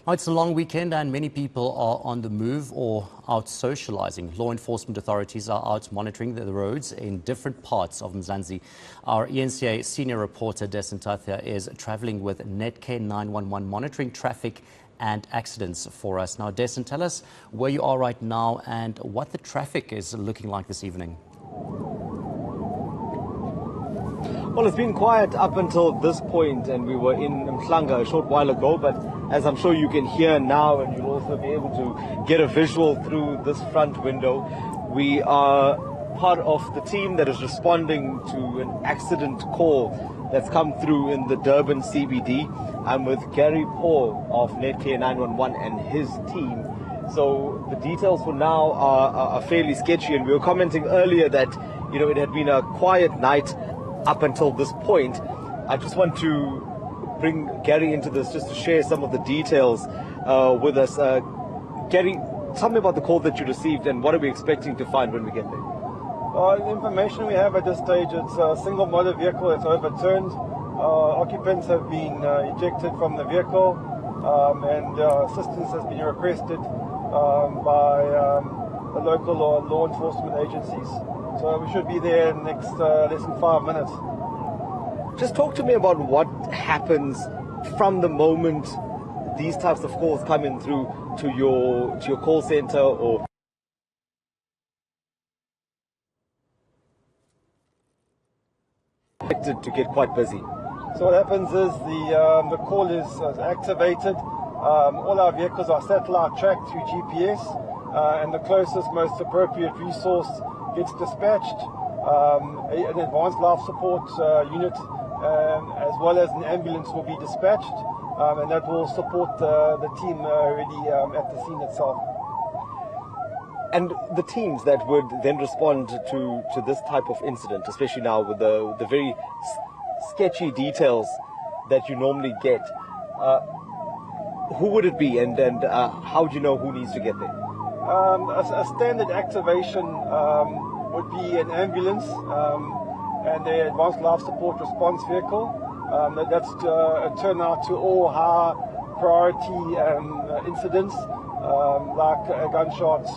It's a long weekend and many people are on the move or out socializing. Law enforcement authorities are out monitoring the roads in different parts of Mzansi. Our eNCA senior reporter Dasen Thathiah is traveling with eNCA 911 monitoring traffic and accidents for us. Now, Dasen, tell us where you are right now and what the traffic is looking like this evening. Well, it's been quiet up until this point, and we were in eNCA a short while ago, but as I'm sure you can hear now, and you'll also be able to get a visual through this front window, we are part of the team that is responding to an accident call that's come through in the Durban CBD. I'm with Gary Paul of eNCA 911 and his team. So the details for now are fairly sketchy, and we were commenting earlier that, you know, it had been a quiet night up until this point. I just want to bring Gary into this just to share some of the details with us. Gary, tell me about the call that you received and what are we expecting to find when we get there? The information we have at this stage, it's a single motor vehicle that's overturned. Occupants have been ejected from the vehicle and assistance has been requested by the local law enforcement agencies. So we should be there in the next less than 5 minutes. Just talk to me about what happens from the moment these types of calls come in through to your call center or to get quite busy. So what happens is the call is activated. All our vehicles are satellite tracked through GPS, and the closest, most appropriate resource gets dispatched. An advanced life support unit as well as an ambulance will be dispatched, and that will support the team already at the scene itself. And the teams that would then respond to this type of incident, especially now with the very sketchy details that you normally get, who would it be, and how do you know who needs to get there? A standard activation would be an ambulance and the advanced life support response vehicle. That's a turnout to all high priority incidents like gunshots,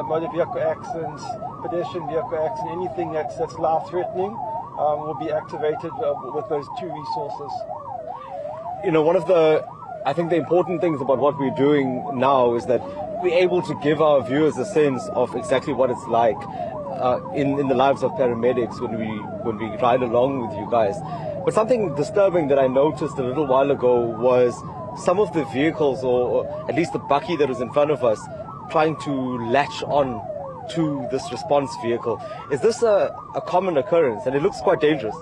motor vehicle accidents, pedestrian vehicle accident, anything that's life-threatening will be activated with those two resources. You know, I think the important things about what we're doing now is that we're able to give our viewers a sense of exactly what it's like in the lives of paramedics when we ride along with you guys. But something disturbing that I noticed a little while ago was some of the vehicles, or at least the bakkie that was in front of us, trying to latch on to this response vehicle. Is this a common occurrence? And it looks quite dangerous.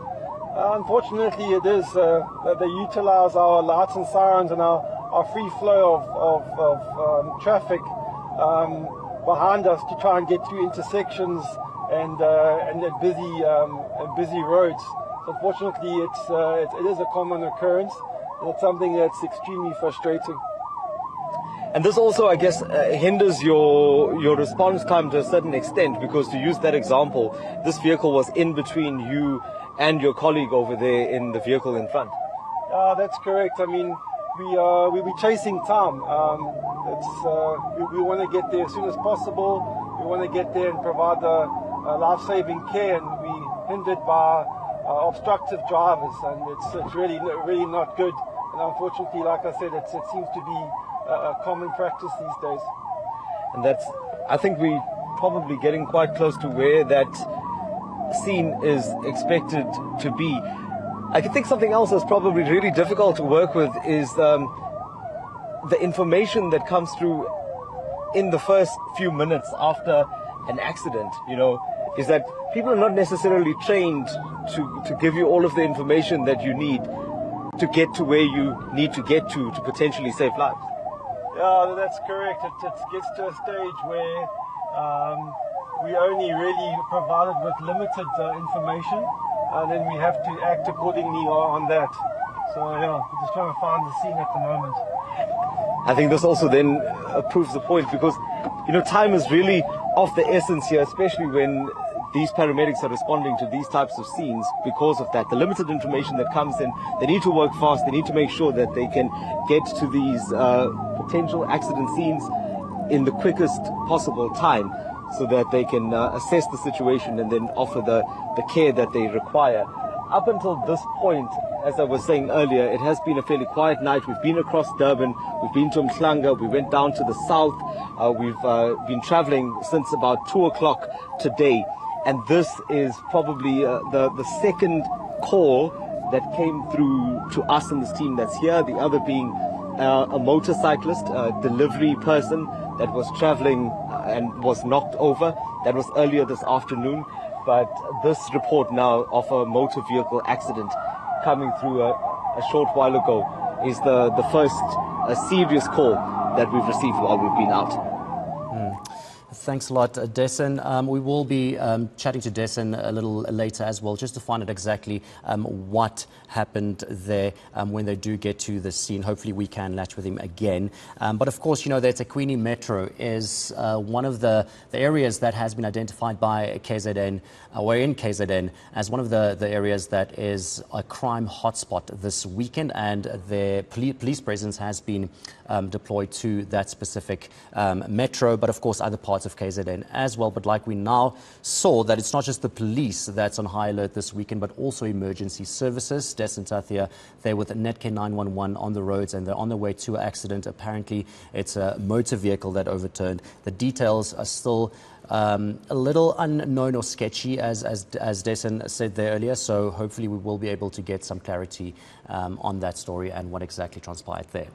Unfortunately, it is. They utilize our lights and sirens and our free flow of traffic behind us to try and get through intersections and busy roads. So unfortunately, it is a common occurrence, and it's something that's extremely frustrating. And this also, I guess, hinders your response time to a certain extent, because to use that example, this vehicle was in between you and your colleague over there in the vehicle in front. That's correct. I mean, we're chasing time. We want to get there as soon as possible. We want to get there and provide the life-saving care, and we're hindered by obstructive drivers, and it's really not good. And unfortunately, like I said, it seems to be a common practice these days. And I think we're probably getting quite close to where that scene is expected to be. I think something else that's probably really difficult to work with is the information that comes through in the first few minutes after an accident, you know, is that people are not necessarily trained to give you all of the information that you need to get to where you need to get to potentially save lives. Yeah, that's correct. It gets to a stage where we only really provided with limited information, and then we have to act accordingly on that. So yeah, we're just trying to find the scene at the moment. I think this also then proves the point, because, you know, time is really of the essence here, especially when these paramedics are responding to these types of scenes because of that. The limited information that comes in, they need to work fast, they need to make sure that they can get to these potential accident scenes in the quickest possible time so that they can assess the situation and then offer the care that they require. Up until this point, as I was saying earlier, it has been a fairly quiet night. We've been across Durban, we've been to Mhlanga, we went down to the south. We've been traveling since about 2 o'clock today. And this is probably the second call that came through to us in this team that's here. The other being a motorcyclist, a delivery person that was traveling and was knocked over. That was earlier this afternoon. But this report now of a motor vehicle accident coming through a short while ago is the first serious call that we've received while we've been out. Thanks a lot, Dasen. We will be chatting to Dasen a little later as well, just to find out exactly what happened there when they do get to the scene. Hopefully we can latch with him again. But of course, you know, the eThekwini Metro is one of the areas that has been identified by KZN, or in KZN, as one of the areas that is a crime hotspot this weekend, and their police presence has been deployed to that specific metro, but of course other parts of KZN as well. But like we now saw, that it's not just the police that's on high alert this weekend, but also emergency services. Dasen Thathiah, they're with Netcare 911 on the roads, and they're on their way to an accident. Apparently it's a motor vehicle that overturned. The details are still a little unknown or sketchy, as Dasen said there earlier, so hopefully we will be able to get some clarity on that story and what exactly transpired there.